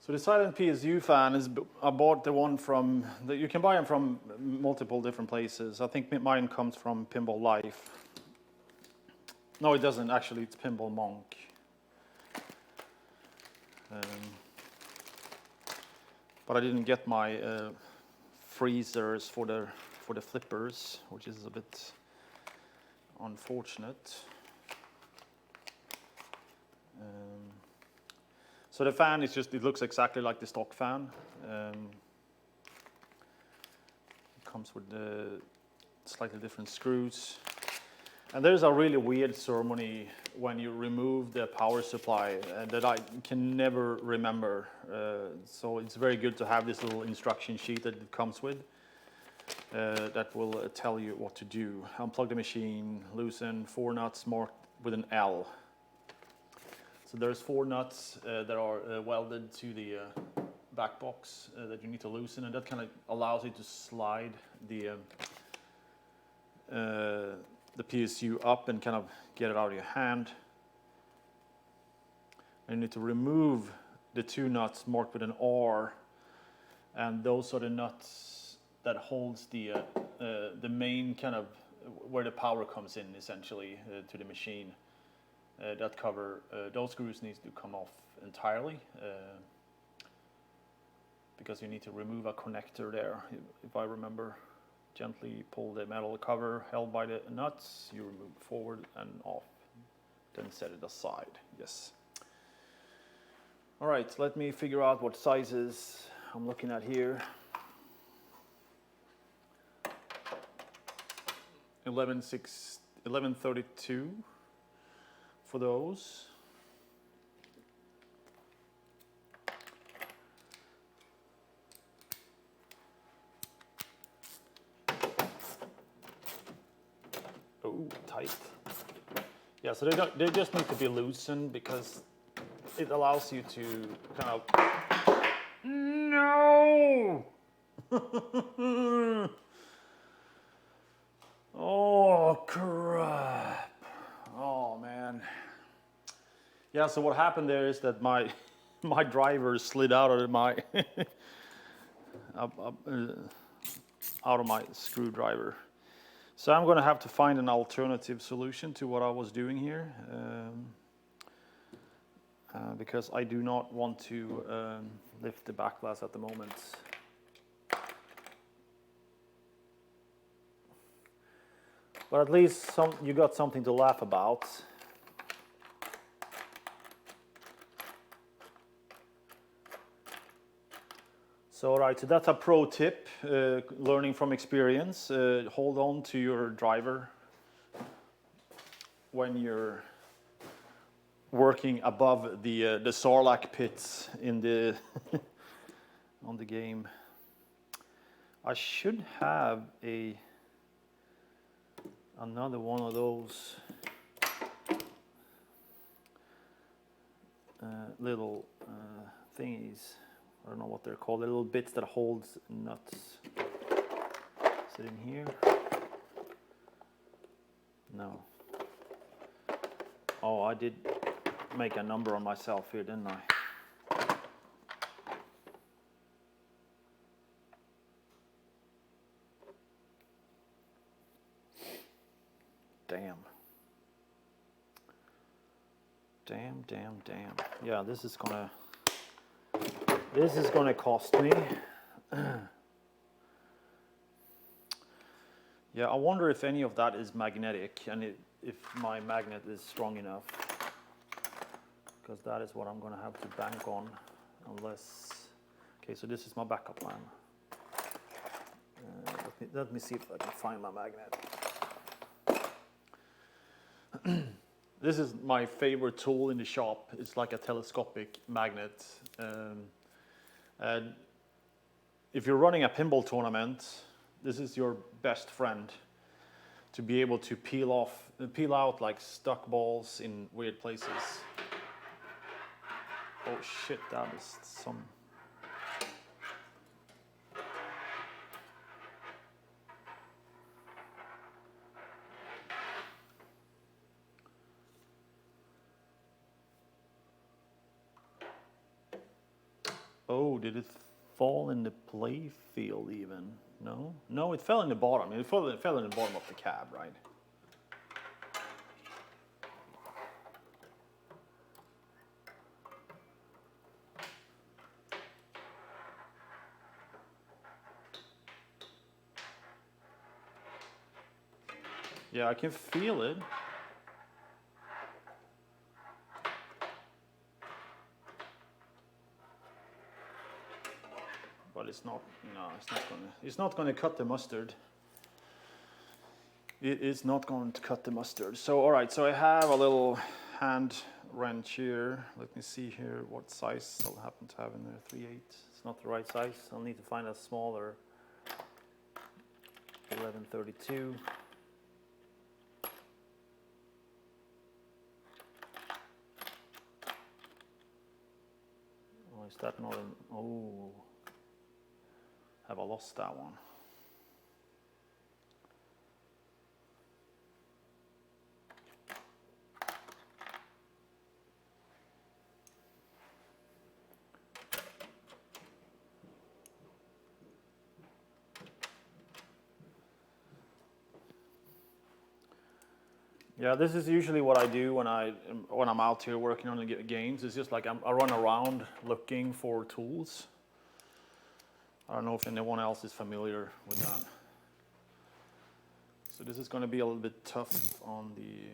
So the silent PSU fan is, I bought the one from, you can buy them from multiple different places. I think mine comes from Pinball Life. No, it doesn't actually, it's Pinball Monk. But I didn't get my freezers for the flippers, which is a bit unfortunate. So the fan is just, it looks exactly like the stock fan. It comes with slightly different screws. And there's a really weird ceremony when you remove the power supply that I can never remember. So it's very good to have this little instruction sheet that it comes with that will tell you what to do. Unplug the machine, loosen 4 nuts marked with an L. So there's 4 nuts that are welded to the back box that you need to loosen, and that kind of allows you to slide the PSU up and kind of get it out of your hand. And you need to remove the 2 nuts marked with an R, and those are the nuts that holds the main kind of where the power comes in, essentially, to the machine. That cover, those screws need to come off entirely because you need to remove a connector there. If I remember, gently pull the metal cover held by the nuts, you remove forward and off, then set it aside. Yes. All right, let me figure out what sizes I'm looking at here. 1132 for those. Oh, tight. Yeah, so they just need to be loosened because it allows you to kind of... No! Oh, crap. Oh, man. Yeah, so what happened there is that my driver slid out of my out of my screwdriver. So I'm going to have to find an alternative solution to what I was doing here, because I do not want to lift the back glass at the moment. But at least you got something to laugh about. So, all right, so that's a pro tip, learning from experience. Hold on to your driver when you're working above the Sarlacc pits in the on the game. I should have another one of those little thingies. I don't know what they're called. The little bits that holds nuts. Is it in here? No. Oh, I did make a number on myself here, didn't I? Damn. Damn. Yeah, this is gonna cost me. Yeah, I wonder if any of that is magnetic and if my magnet is strong enough. Because that is what I'm going to have to bank on, unless... Okay, so this is my backup plan. Let me see if I can find my magnet. This is my favorite tool in the shop. It's like a telescopic magnet. And if you're running a pinball tournament, this is your best friend to be able to peel out like stuck balls in weird places. Oh shit, that is some... Oh, did it fall in the play field even? No? No, it fell in the bottom. It fell in the bottom of the cab, right? Yeah, I can feel it. But it's not, no, it's not gonna cut the mustard. It is not going to cut the mustard. So, all right, so I have a little hand wrench here. Let me see here what size I'll happen to have in there. 3/8. It's not the right size. I'll need to find a smaller 1132. Oh, is that not an, oh, have I lost that one? Yeah, this is usually what I do when I'm out here working on the games. It's just like I run around looking for tools. I don't know if anyone else is familiar with that. So this is going to be a little bit tough on the...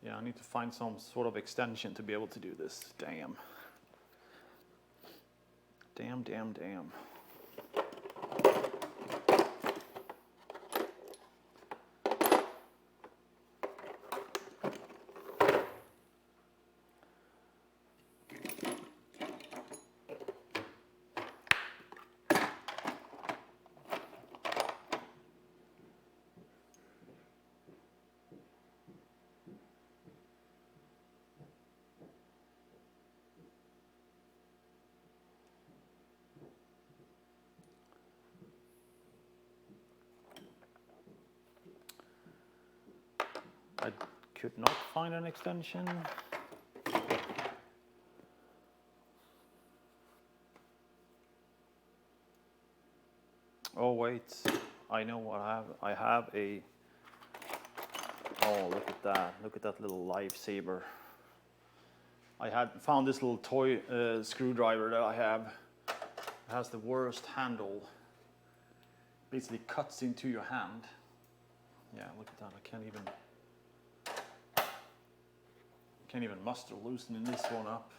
Yeah, I need to find some sort of extension to be able to do this. Damn. Damn, damn, damn. I could not find an extension. Oh wait, I know what I have. I have a, oh look at that. Look at that little lifesaver. I had found this little toy screwdriver that I have. It has the worst handle. Basically cuts into your hand. Yeah, look at that. I can't even muster loosening this one up.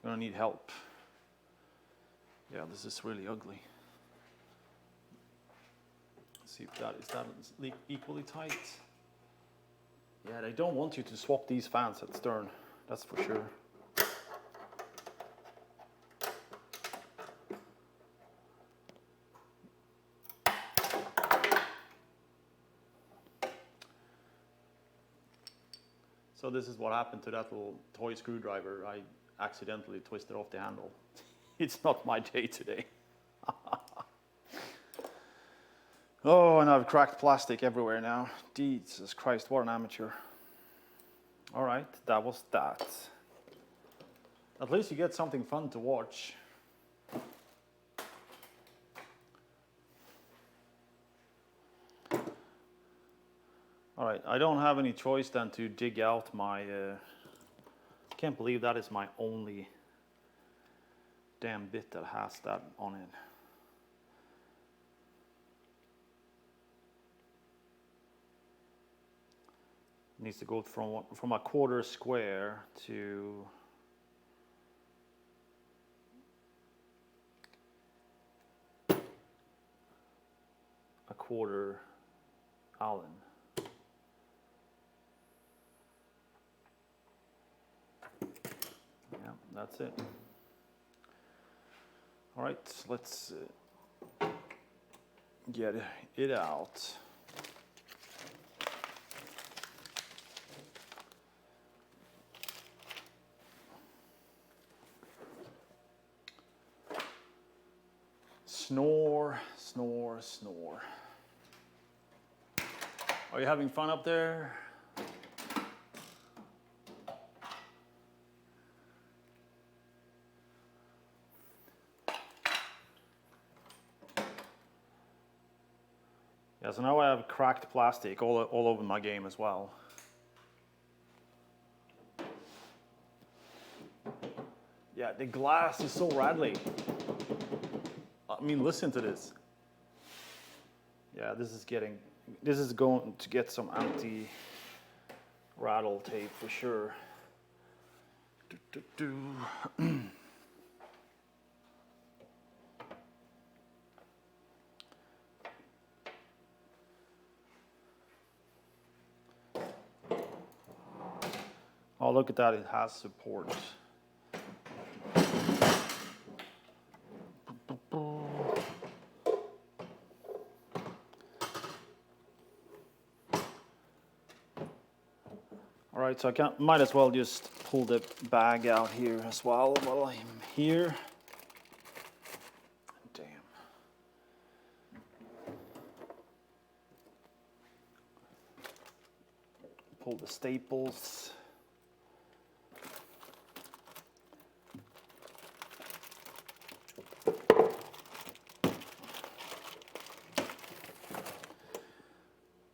Gonna need help. Yeah, this is really ugly. Let's see if that is equally tight. Yeah, they don't want you to swap these fans at stern. That's for sure. So this is what happened to that little toy screwdriver. I accidentally twisted off the handle. It's not my day today. Oh, and I've cracked plastic everywhere now. Jesus Christ, what an amateur. All right, that was that. At least you get something fun to watch. All right, I don't have any choice than to dig out my, can't believe that is my only damn bit that has that on it. It needs to go from a quarter square to a quarter Allen. Yeah, that's it. All right, let's get it out. Snore, snore, snore. Are you having fun up there? Yeah, so now I have cracked plastic all over my game as well. Yeah, the glass is so rattly. I mean, listen to this. Yeah, this is going to get some anti-rattle tape for sure. Oh, look at that, it has support. All right, so might as well just pull the bag out here as well while I'm here. Damn. Pull the staples.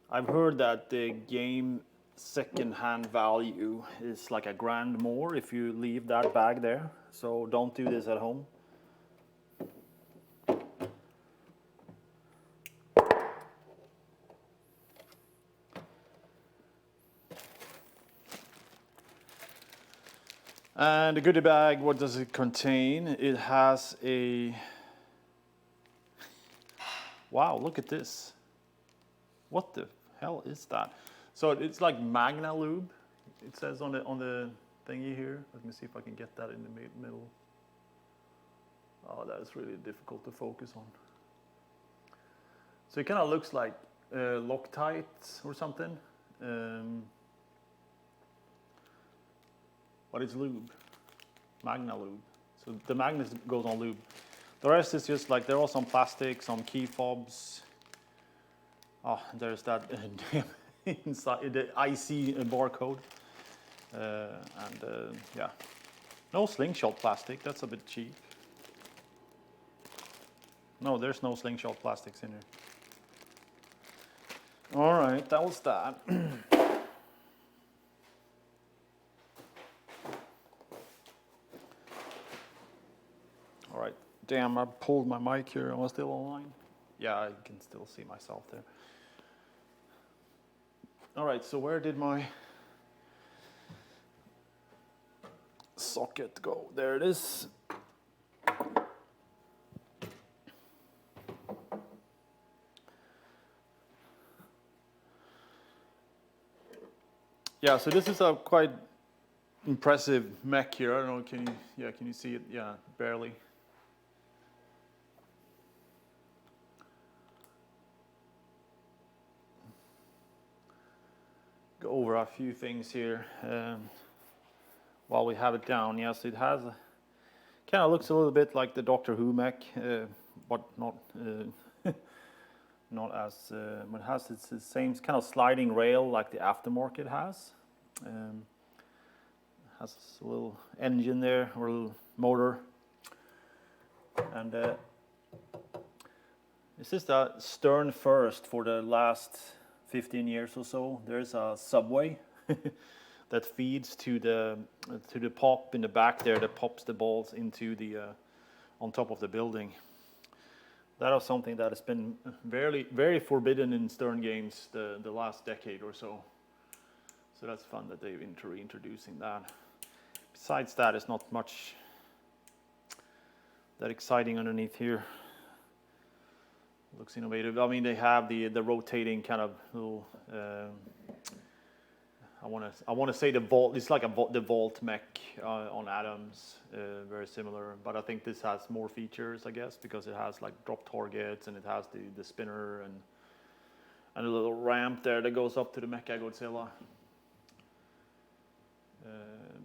I've heard that the game second-hand value is like $1,000 more if you leave that bag there. So don't do this at home. And the goodie bag, what does it contain? It has a... Wow, look at this. What the hell is that? So it's like Magna Lube. It says on the thingy here. Let me see if I can get that in the middle. Oh, that is really difficult to focus on. So it kind of looks like Loctite or something. But it's lube. Magna Lube. So the Magna goes on lube. The rest is just like, there are some plastic, some key fobs. Oh, there's that damn inside the IC barcode. Yeah. No slingshot plastic, that's a bit cheap. No, there's no slingshot plastics in here. All right, that was that. All right, damn, I pulled my mic here. Am I still online? Yeah, I can still see myself there. All right, so where did my socket go? There it is. Yeah, so this is a quite impressive mech here. I don't know, can you see it? Yeah, barely. Go over a few things here while we have it down. Yes, it has kind of looks a little bit like the Doctor Who mech, but not not as. But it has it's the same kind of sliding rail like the aftermarket has. Has a little engine there or a little motor, and this is the stern first for the last 15 years or so. There's a subway that feeds to the pop in the back there that pops the balls into the on top of the building. That is something that has been very forbidden in Stern games the last decade or so. So that's fun that they're reintroducing that. Besides that, it's not much that exciting underneath here. Looks innovative. I mean, they have the rotating kind of little. I want to say the vault. It's like the vault mech on Adams, very similar. But I think this has more features, I guess, because it has like drop targets and it has the spinner and a little ramp there that goes up to the Mecha Godzilla.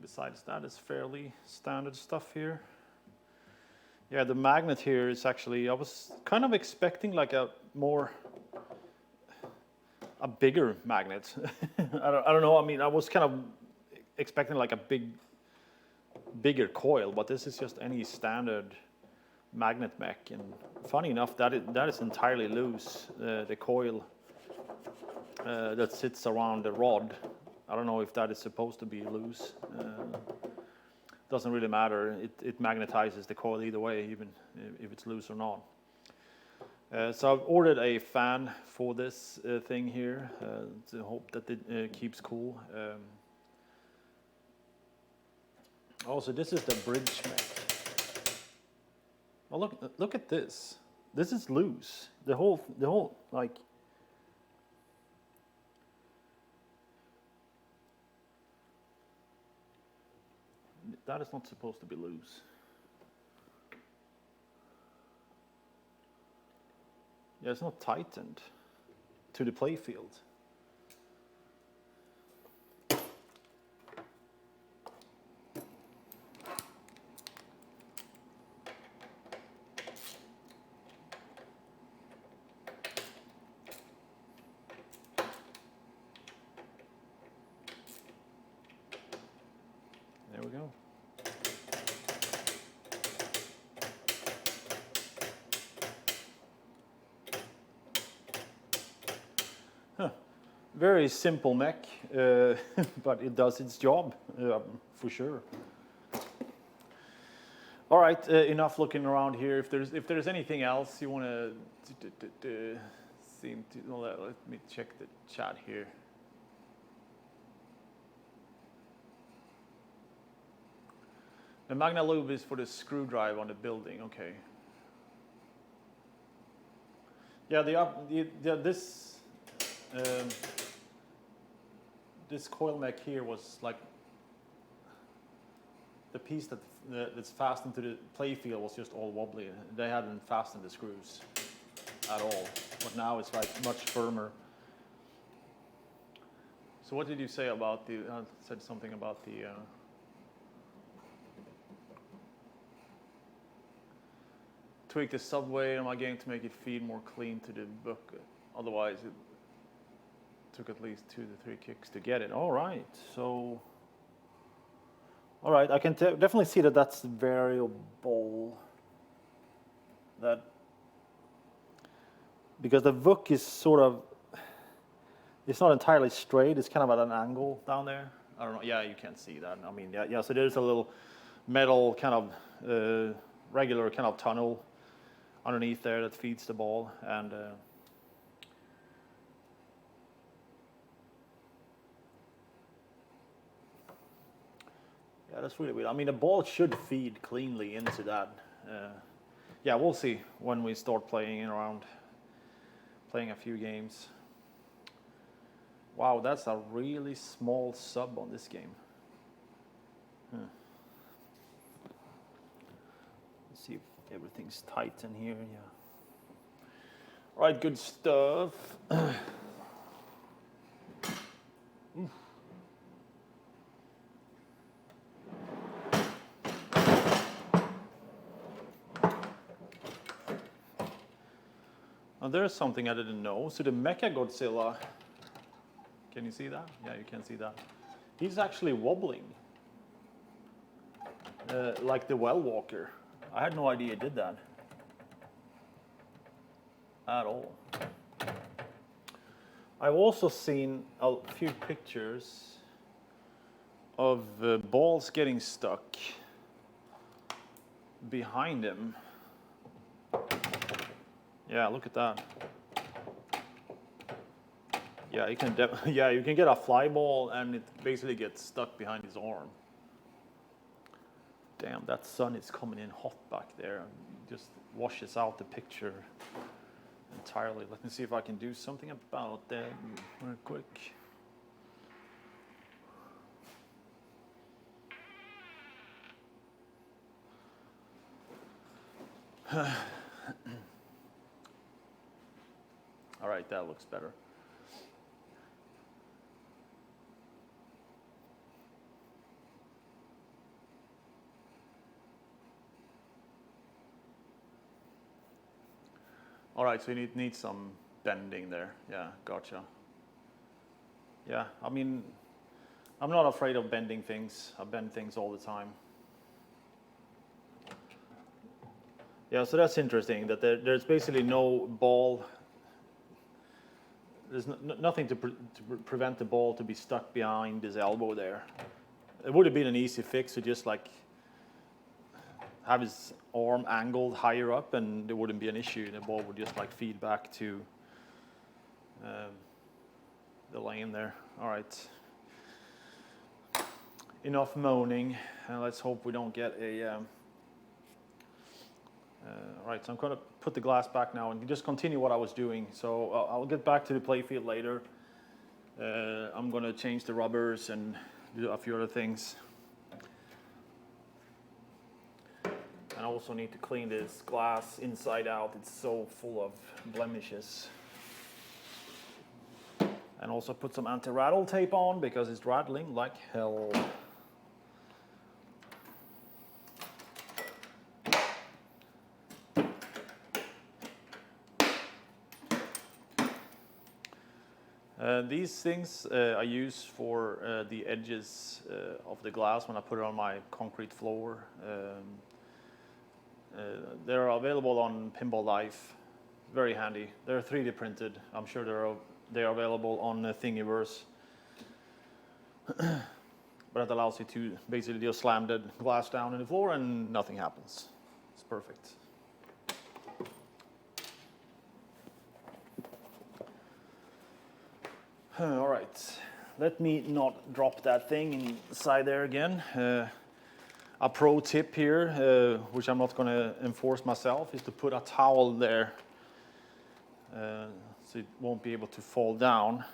Besides that, it's fairly standard stuff here. Yeah, the magnet here is actually, I was kind of expecting like a bigger magnet. I don't know, I mean, I was kind of expecting like a bigger coil, but this is just any standard magnet mech, and funny enough, that is entirely loose, the coil that sits around the rod. I don't know if that is supposed to be loose. Doesn't really matter. It magnetizes the coil either way, even if it's loose or not. So I've ordered a fan for this thing here to hope that it keeps cool. Also, this is the bridge mech. Oh, look at this. This is loose. The whole like. That is not supposed to be loose. Yeah, it's not tightened to the play field. There we go. Very simple mech, but it does its job for sure. All right, enough looking around here. If there's anything else you want to seem to, well, let me check the chat here. The Magna Lube is for the screw drive on the building. Okay. Yeah, this coil mech here was like the piece that's fastened to the play field was just all wobbly. They hadn't fastened the screws at all, but now it's like much firmer. So what did you say about the? Said something about the. Tweak the subway. Am I going to make it feed more clean to the book? Otherwise, it took at least 2 to 3 kicks to get it. All right, so. All right, I can definitely see that that's variable. Because the Vuk is sort of, it's not entirely straight. It's kind of at an angle down there. I don't know. Yeah, you can't see that. I mean, yeah. So there's a little metal kind of regular kind of tunnel underneath there that feeds the ball, and yeah, that's really weird. I mean, the ball should feed cleanly into that. Yeah, we'll see when we start playing around, playing a few games. Wow, that's a really small sub on this game. Let's see if everything's tight in here. Yeah. All right, good stuff. Now there's something I didn't know. So the Mecha Godzilla, can you see that? Yeah, you can see that. He's actually wobbling, like the Well Walker. I had no idea he did that at all. I've also seen a few pictures of balls getting stuck behind him. Yeah, look at that. Yeah, you can you can get a fly ball and it basically gets stuck behind his arm. Damn, that sun is coming in hot back there. Just washes out the picture entirely. Let me see if I can do something about that real quick. All right, that looks better. All right, so you need some bending there. Yeah, gotcha. Yeah, I mean, I'm not afraid of bending things. I bend things all the time. Yeah, so that's interesting that there's basically no ball. There's nothing to prevent the ball to be stuck behind his elbow there. It would have been an easy fix to just like have his arm angled higher up, and there wouldn't be an issue. The ball would just like feed back to the lane there. All right. Enough moaning. Let's hope we don't get a. All right, so I'm going to put the glass back now and just continue what I was doing. So I'll get back to the playfield later. I'm going to change the rubbers and do a few other things. I also need to clean this glass inside out. It's so full of blemishes. And also put some anti-rattle tape on because it's rattling like hell. These things I use for the edges of the glass when I put it on my concrete floor. They're available on Pinball Life. Very handy. They're 3D printed. I'm sure they're available on Thingiverse. But it allows you to basically just slam the glass down in the floor and nothing happens. It's perfect. All right, let me not drop that thing inside there again. A pro tip here, which I'm not going to enforce myself, is to put a towel there so it won't be able to fall down.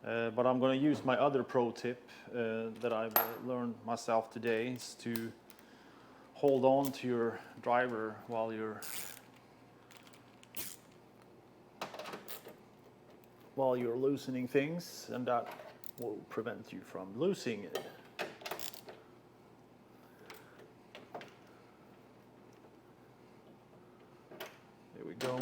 But I'm going to use my other pro tip that I've learned myself today, is to hold on to your driver while you're loosening things, and that will prevent you from losing it. There we go.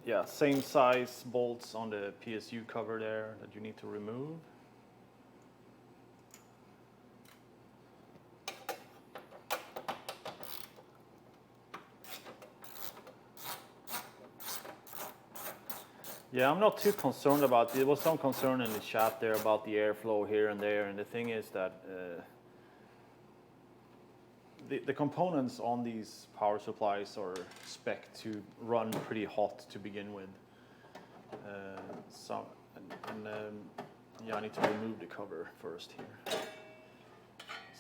Yeah, same size bolts on the PSU cover there that you need to remove. Yeah, I'm not too concerned about it. There was some concern in the chat there about the airflow here and there, and the thing is that the components on these power supplies are spec to run pretty hot to begin with. Yeah, I need to remove the cover first here.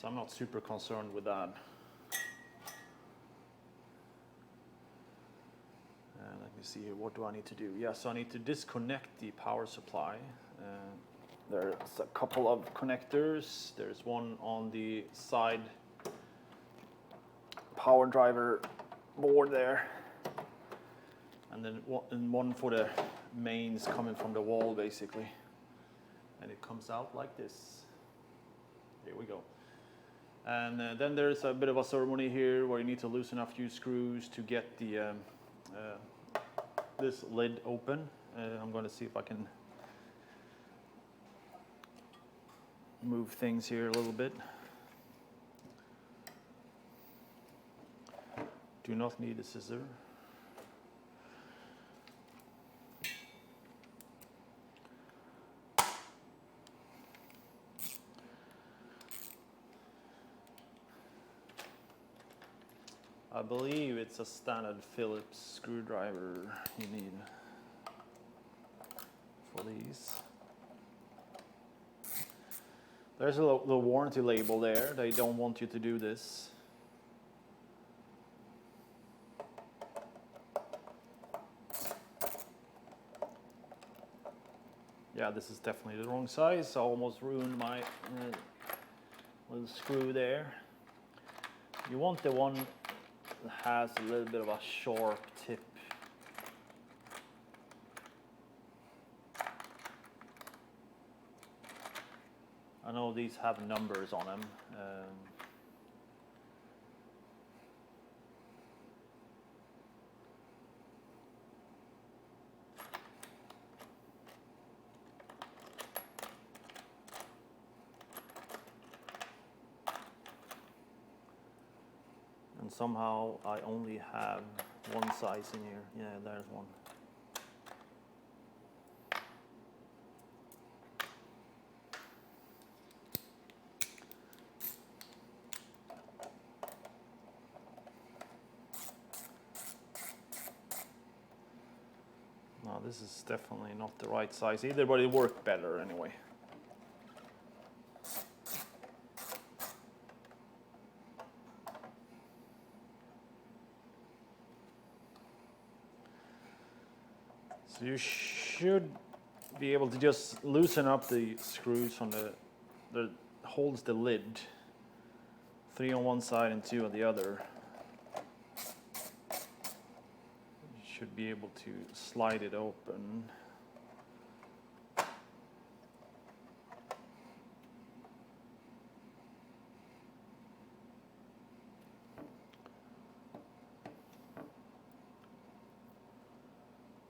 So I'm not super concerned with that. Let me see here, what do I need to do? Yeah, so I need to disconnect the power supply. There's a couple of connectors. There's one on the side power driver board there. And then one for the mains coming from the wall, basically. And it comes out like this. Here we go. And then there's a bit of a ceremony here where you need to loosen a few screws to get the this lid open. I'm going to see if I can move things here a little bit. Do not need a scissor. I believe it's a standard Phillips screwdriver you need for these. There's the warranty label there. They don't want you to do this. Yeah, this is definitely the wrong size. I almost ruined my little screw there. You want the one that has a little bit of a sharp tip. I know these have numbers on them. And somehow I only have one size in here. Yeah, there's one. No, this is definitely not the right size either, but it worked better anyway. So you should be able to just loosen up the screws on that holds the lid. 3 on one side and 2 on the other. You should be able to slide it open.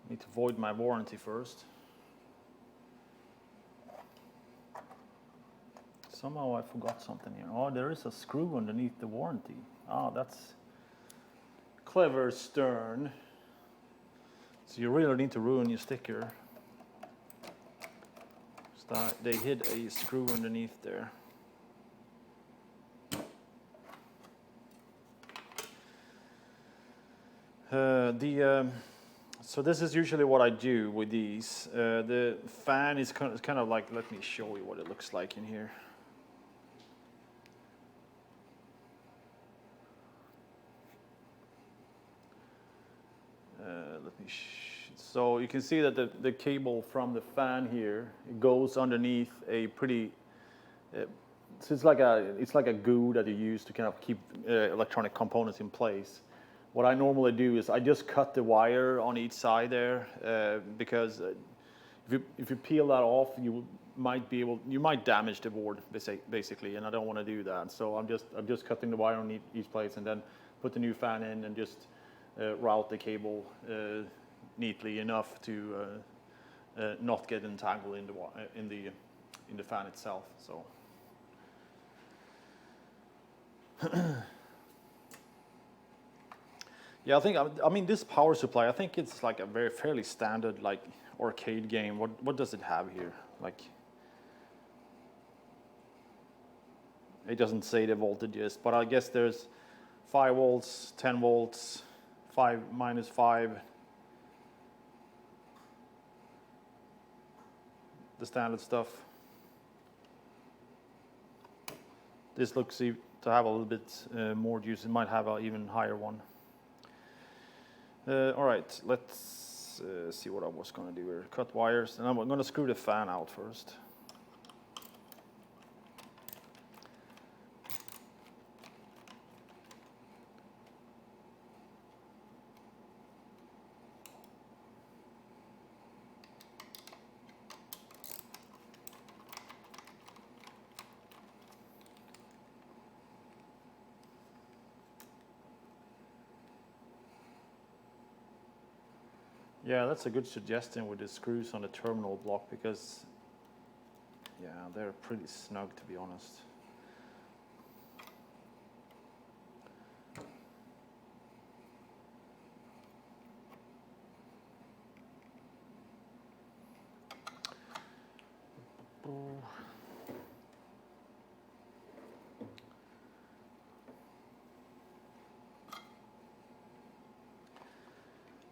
Need to void my warranty first. Somehow I forgot something here. Oh, there is a screw underneath the warranty. Oh, that's clever, Stern. So you really need to ruin your sticker. They hid a screw underneath there. So this is usually what I do with these. The fan is kind of like, let me show you what it looks like in here. So you can see that the cable from the fan here, it goes underneath a pretty. So it's like a goo that you use to kind of keep electronic components in place. What I normally do is I just cut the wire on each side there because if you peel that off, you might damage the board basically, and I don't want to do that. So I'm just cutting the wire on each place and then put the new fan in and just route the cable neatly enough to not get entangled in the fan itself. So. Yeah, I mean this power supply, I think it's like a fairly standard like arcade game. What does it have here? Like, it doesn't say the voltages, but I guess there's 5 volts, 10 volts, 5 minus 5. The standard stuff. This looks to have a little bit more juice. It might have an even higher one. All right, let's see what I was going to do here. Cut wires, and I'm going to screw the fan out first. Yeah, that's a good suggestion with the screws on the terminal block because, yeah, they're pretty snug to be honest.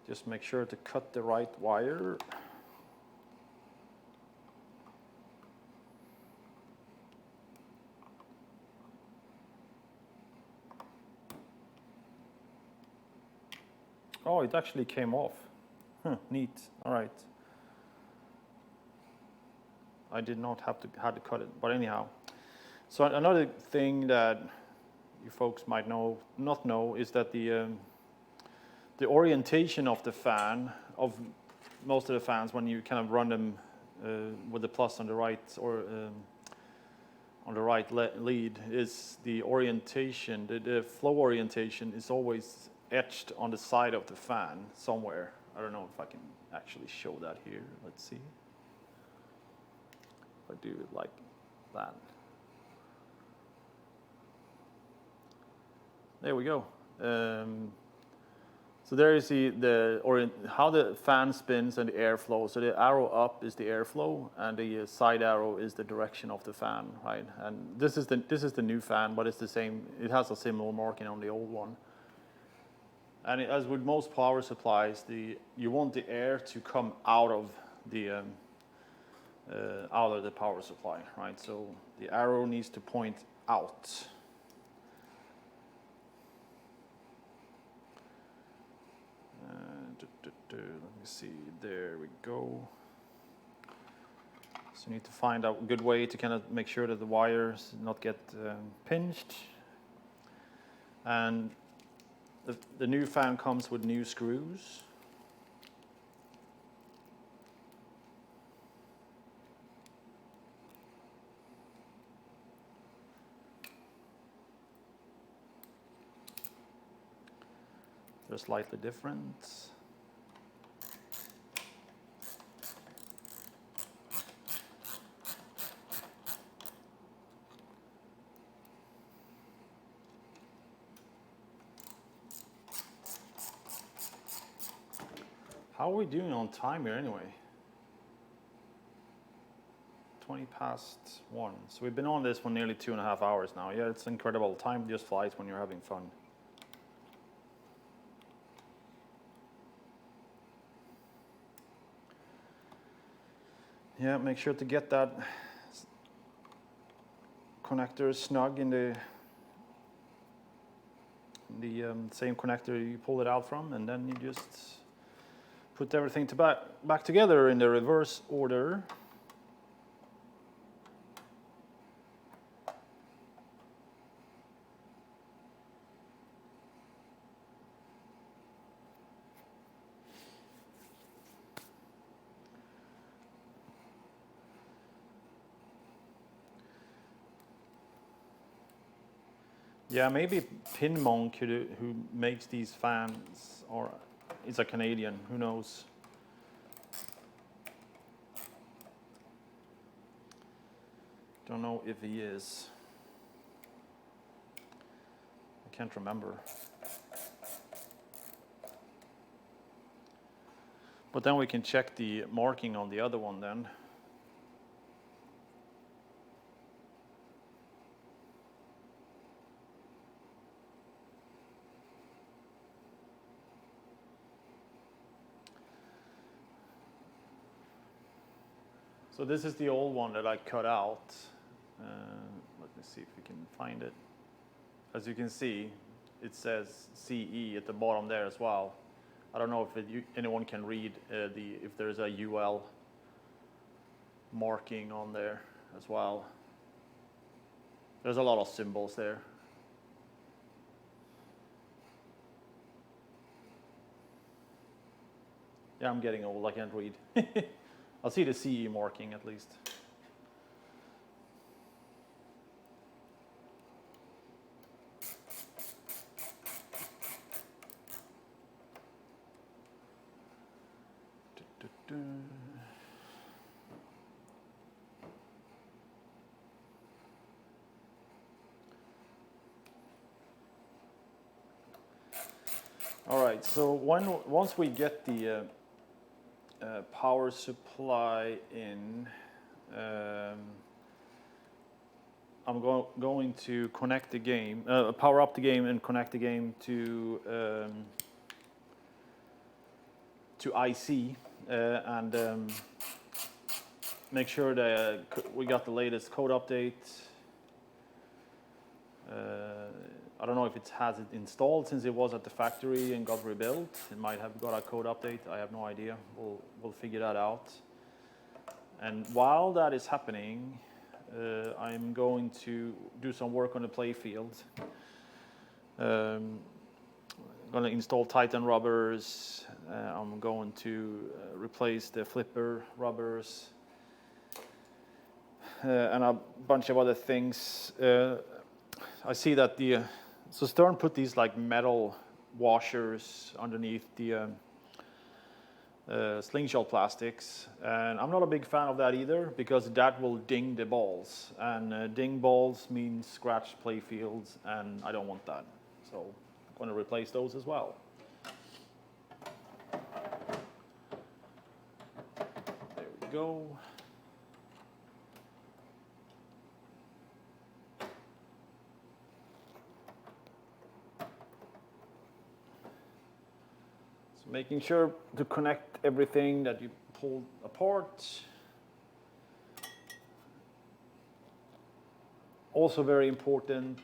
Just make sure to cut the right wire. Oh, it actually came off. Neat. All right. I did not have to cut it, but anyhow. So another thing that you folks might not know is that the orientation of the fan, of most of the fans, when you kind of run them with the plus on the right or on the right lead, is the orientation, the flow orientation is always etched on the side of the fan somewhere. I don't know if I can actually show that here. Let's see. If I do it like that. There we go. So there you see how the fan spins and the airflow. So the arrow up is the airflow, and the side arrow is the direction of the fan, right? And this is the new fan, but it's the same. It has a similar marking on the old one. And as with most power supplies, you want the air to come out of the power supply, right? So the arrow needs to point out. Let me see, there we go. So you need to find a good way to kind of make sure that the wires not get pinched. And the new fan comes with new screws. They're slightly different. How are we doing on time here anyway? 20 past 1. So we've been on this for nearly 2.5 hours now. Yeah, it's incredible. Time just flies when you're having fun. Yeah, make sure to get that connector snug in the same connector you pulled it out from, and then you just put everything back together in the reverse order. Yeah, maybe Pinball, who makes these fans, or is a Canadian, who knows? Don't know if he is. I can't remember. But then we can check the marking on the other one then. So this is the old one that I cut out. Let me see if we can find it. As you can see, it says CE at the bottom there as well. I don't know if anyone can read if there's a UL marking on there as well. There's a lot of symbols there. Yeah, I'm getting old, I can't read. I'll see the CE marking at least. All right, so once we get the power supply in, I'm going to connect the game, power up the game and connect the game to IC and make sure that we got the latest code update. I don't know if it has it installed since it was at the factory and got rebuilt. It might have got a code update. I have no idea. We'll figure that out. And while that is happening, I'm going to do some work on the play field. I'm going to install Titan rubbers. I'm going to replace the flipper rubbers and a bunch of other things. I see that so Stern put these like metal washers underneath the slingshot plastics, and I'm not a big fan of that either because that will ding the balls, and ding balls means scratch play fields, and I don't want that. So going to replace those as well. There we go. So making sure to connect everything that you pulled apart. Also very important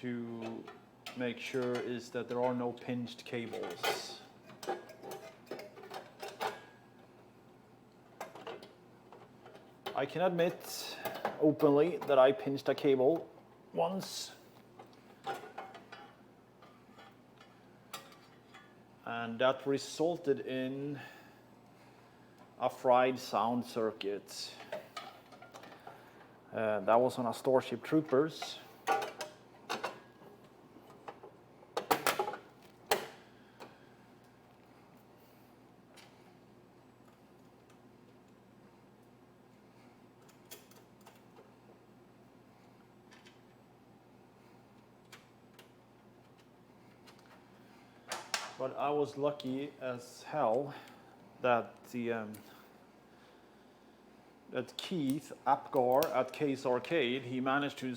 to make sure is that there are no pinched cables. I can admit openly that I pinched a cable once. And that resulted in a fried sound circuit. That was on a Starship Troopers. But I was lucky as hell that that Keith Apgar at Case Arcade, he managed to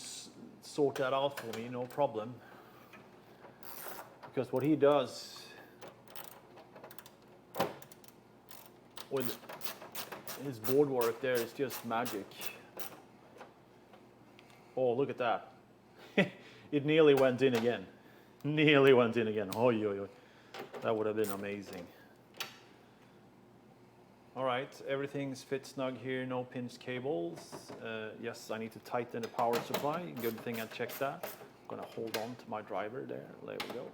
sort that out for me, no problem. Because what he does with his board work there is just magic. Oh, look at that. It nearly went in again. Nearly went in again. Oh, that would have been amazing. All right, everything's fit snug here, no pinched cables. Yes, I need to tighten the power supply. Good thing I checked that. I'm gonna hold on to my driver there. There we go.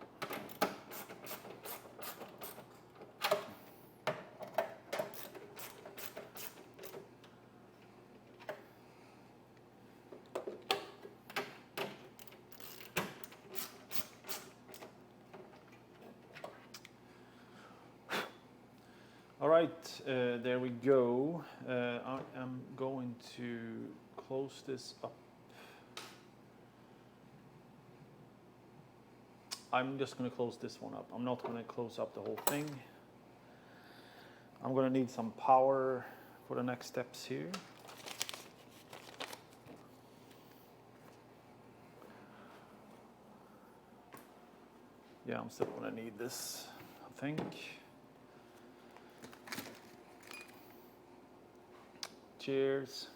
All right, there we go. I am going to close this up. I'm just going to close this one up. I'm not going to close up the whole thing. I'm going to need some power for the next steps here. Yeah, I'm still going to need this, I think. Cheers.